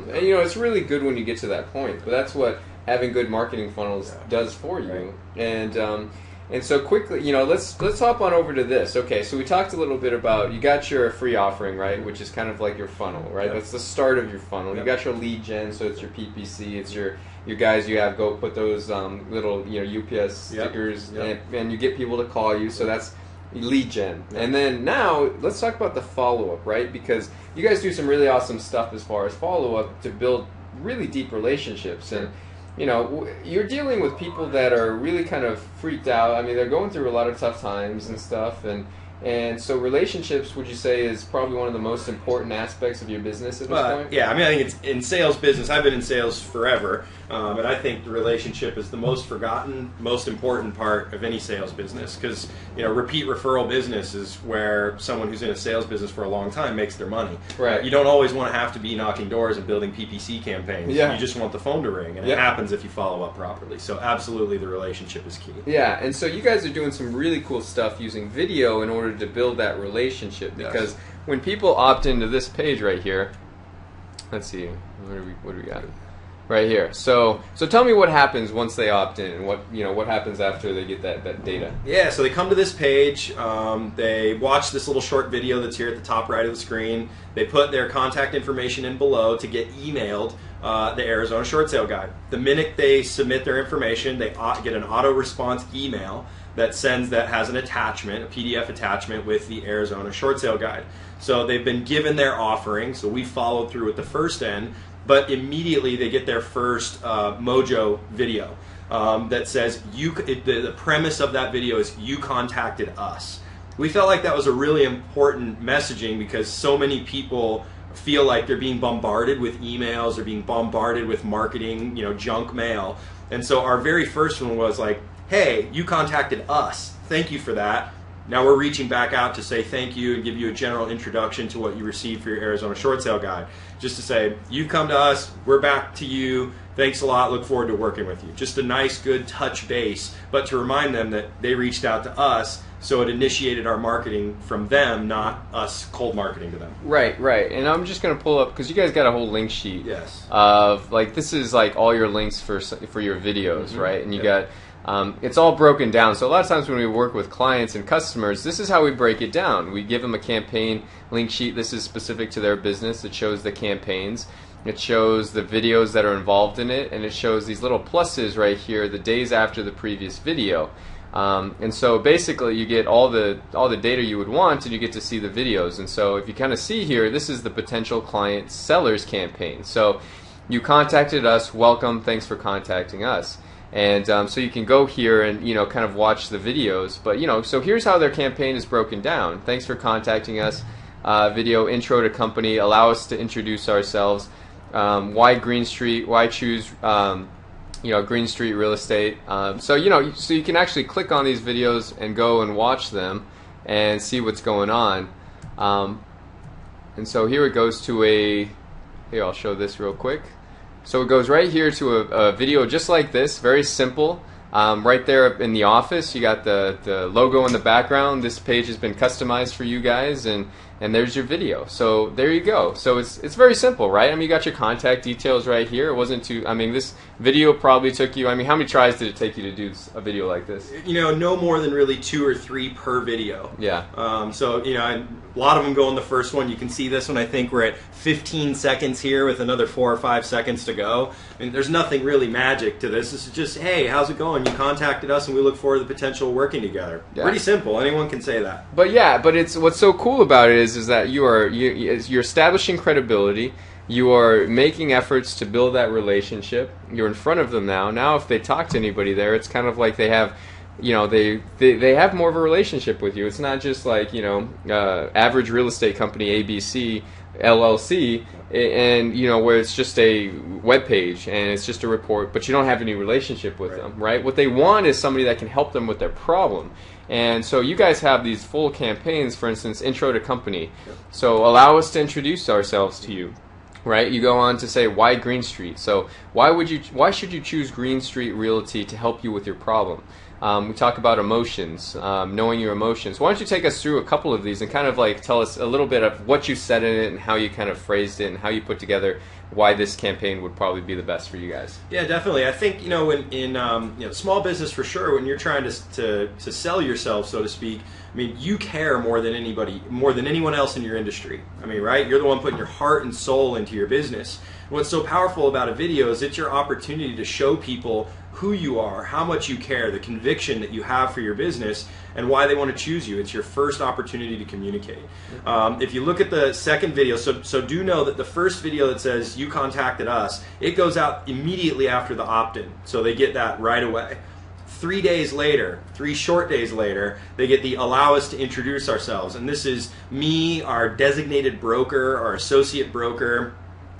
And it's really good when you get to that point. But that's what having good marketing funnels does for you. And so quickly, let's hop on over to this. Okay, so we talked a little bit about, you got your free offering, right, which is kind of like your funnel, right? That's the start of your funnel. You got your lead gen, so it's your PPC, it's your guys you have go put those little UPS stickers, and you get people to call you. So that's lead gen. And then now let's talk about the follow up, right? Because you guys do some really awesome stuff as far as follow up to build really deep relationships. And you're dealing with people that are really kind of freaked out. I mean, they're going through a lot of tough times and stuff, and so relationships, would you say, is probably one of the most important aspects of your business at this point? Yeah, I mean, I think it's in sales business. I've been in sales forever, and I think the relationship is the most forgotten, most important part of any sales business, because repeat referral business is where someone who's in a sales business for a long time makes their money. Right. You don't always want to have to be knocking doors and building PPC campaigns. Yeah. You just want the phone to ring, and it happens if you follow up properly. So absolutely, the relationship is key. Yeah, and so you guys are doing some really cool stuff using video in order to build that relationship, because when people opt into this page right here, let's see, what do we got right here? So tell me what happens once they opt in, and what happens after they get that data. Yeah, so they come to this page, they watch this little short video that's here at the top right of the screen. They put their contact information in below to get emailed the Arizona Short Sale Guide. The minute they submit their information, they get an auto response email that has an attachment, a PDF attachment with the Arizona Short Sale Guide. So they've been given their offering, so we followed through with the first end, but immediately they get their first Mojo video that says, the premise of that video is, you contacted us. We felt like that was a really important messaging, because so many people feel like they're being bombarded with emails, or being bombarded with marketing, junk mail. And so our very first one was like, hey, you contacted us. Thank you for that. Now we're reaching back out to say thank you and give you a general introduction to what you received for your Arizona Short Sale Guide. Just to say, you've come to us, we're back to you, thanks a lot, look forward to working with you. Just a nice, good touch base, but to remind them that they reached out to us, so it initiated our marketing from them, not us cold marketing to them. Right. And I'm just going to pull up, because you guys got a whole link sheet. Yes. Of, this is like all your links for your videos, right? And you got... it's all broken down. So a lot of times when we work with clients and customers, this is how we break it down. We give them a campaign link sheet. This is specific to their business. It shows the campaigns. It shows the videos that are involved in it, and it shows these little pluses right here, the days after the previous video. And so basically you get all the data you would want, and you get to see the videos. And so if you kind of see here, this is the potential client sellers campaign. So you contacted us, welcome, thanks for contacting us. And so you can go here and kind of watch the videos. But so here's how their campaign is broken down. Thanks for contacting us. Video intro to company. Allow us to introduce ourselves. Why Green Street? Why choose Green Street Real Estate? So you can actually click on these videos and go and watch them and see what's going on. And so here it goes to here, I'll show this real quick. So it goes right here to a video just like this, very simple. Right there in the office, you got the logo in the background. This page has been customized for you guys, and there's your video. So there you go. So it's very simple, right? I mean, you got your contact details right here. It wasn't too, I mean, this video probably took you, I mean, how many tries did it take you to do a video like this? No more than really 2 or 3 per video. Yeah. So, a lot of them go in the first one. You can see this one. I think we're at 15 seconds here with another 4 or 5 seconds to go. I mean, there's nothing really magic to this. This is just, hey, how's it going? You contacted us, and we look forward to the potential of working together. Yeah. Pretty simple. Anyone can say that. But yeah, but it's what's so cool about it is that you're establishing credibility. You are making efforts to build that relationship. You're in front of them now. Now, if they talk to anybody there, it's kind of like they have, they have more of a relationship with you. It's not just like average real estate company ABC LLC, and where it's just a web page and it's just a report, but you don't have any relationship with them, right? What they want is somebody that can help them with their problem. And so you guys have these full campaigns, for instance, intro to company. So allow us to introduce ourselves to you. Right, you go on to say, why Green Street? So why should you choose Green Street Realty to help you with your problem? We talk about emotions, knowing your emotions. Why don't you take us through a couple of these and kind of like tell us a little bit of what you said in it and how you kind of phrased it and how you put together why this campaign would probably be the best for you guys. Yeah, definitely. I think, in small business for sure, when you're trying to sell yourself, so to speak, I mean, you care more than anybody, more than anyone else in your industry. I mean, right? You're the one putting your heart and soul into your business. What's so powerful about a video is it's your opportunity to show people who you are, how much you care, the conviction that you have for your business, and why they want to choose you. It's your first opportunity to communicate. If you look at the second video, so do know that the first video that says you contacted us, it goes out immediately after the opt-in, so they get that right away. 3 days later, 3 short days later, they get the allow us to introduce ourselves, and this is me, our designated broker, our associate broker,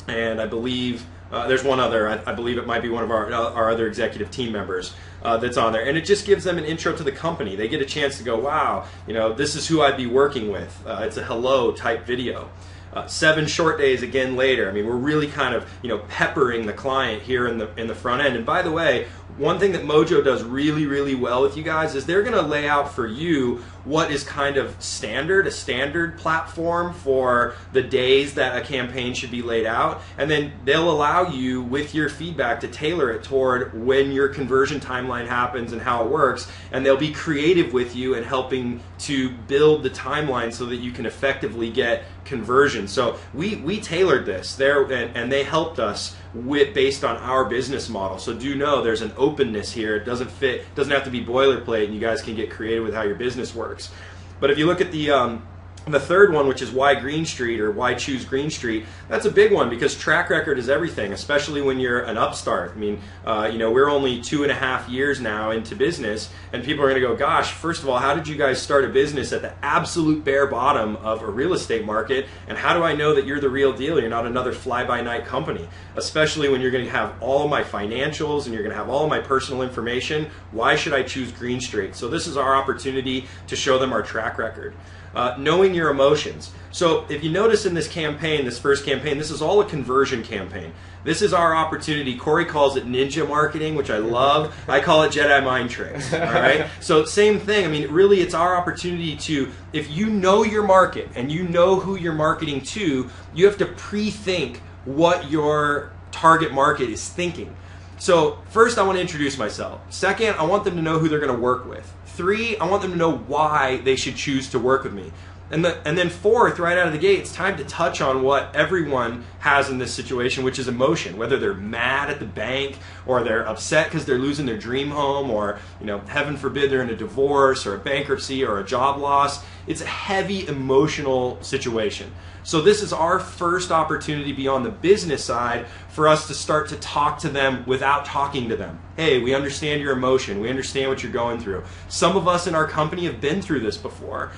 and I believe there's one other, I believe it might be one of our other executive team members that's on there. And it just gives them an intro to the company. They get a chance to go, wow, this is who I'd be working with. It's a hello type video. 7 short days again later, I mean, we're really kind of peppering the client here in the front end. And by the way, one thing that Mojo does really, really well with you guys is they're going to lay out for you what is kind of standard, a standard platform for the days that a campaign should be laid out, and then they'll allow you with your feedback to tailor it toward when your conversion timeline happens and how it works, and they'll be creative with you and helping to build the timeline so that you can effectively get conversion. So we tailored this there, and they helped us based on our business model. So do know there's an openness here. It doesn't have to be boilerplate, and you guys can get creative with how your business works. But if you look at the third one, which is why Green Street or why choose Green Street, that's a big one because track record is everything, especially when you're an upstart. I mean, we're only 2.5 years now into business, and people are going to go, gosh, first of all, how did you guys start a business at the absolute bare bottom of a real estate market, and how do I know that you're the real deal? You're not another fly-by-night company, especially when you're going to have all of my financials and you're going to have all of my personal information. Why should I choose Green Street? So this is our opportunity to show them our track record. Knowing your emotions. So if you notice in this campaign, this first campaign, this is all a conversion campaign. This is our opportunity. Corey calls it ninja marketing, which I love. I call it Jedi mind tricks. All right. So same thing. I mean, really, it's our opportunity to, if you know your market and you know who you're marketing to, you have to pre-think what your target market is thinking. So first, I want to introduce myself. Second, I want them to know who they're going to work with. 3, I want them to know why they should choose to work with me. And then 4th, right out of the gate, it's time to touch on what everyone has in this situation, which is emotion. Whether they're mad at the bank, or they're upset because they're losing their dream home, or heaven forbid they're in a divorce or a bankruptcy or a job loss. It's a heavy emotional situation. So this is our first opportunity beyond the business side for us to start to talk to them without talking to them. Hey, we understand your emotion. We understand what you're going through. Some of us in our company have been through this before.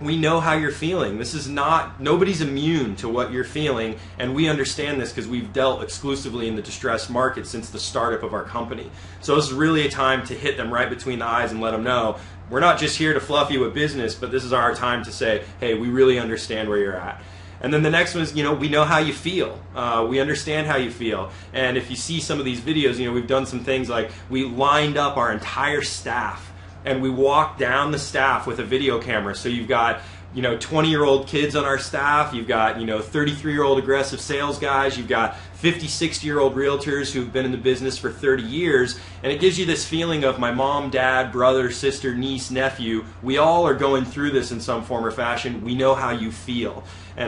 We know how you're feeling. This is nobody's immune to what you're feeling, and we understand this because we've dealt exclusively in the distressed market since the startup of our company. So this is really a time to hit them right between the eyes and let them know, we're not just here to fluff you with business, but this is our time to say, hey, we really understand where you're at. And then the next one is, we know how you feel. We understand how you feel. And if you see some of these videos, we've done some things like we lined up our entire staff and we walked down the staff with a video camera. So you've got 20-year-old kids on our staff, you've got 33-year-old aggressive sales guys, you've got 50, 60-year-old realtors who've been in the business for 30 years, and it gives you this feeling of my mom, dad, brother, sister, niece, nephew. We all are going through this in some form or fashion. We know how you feel. And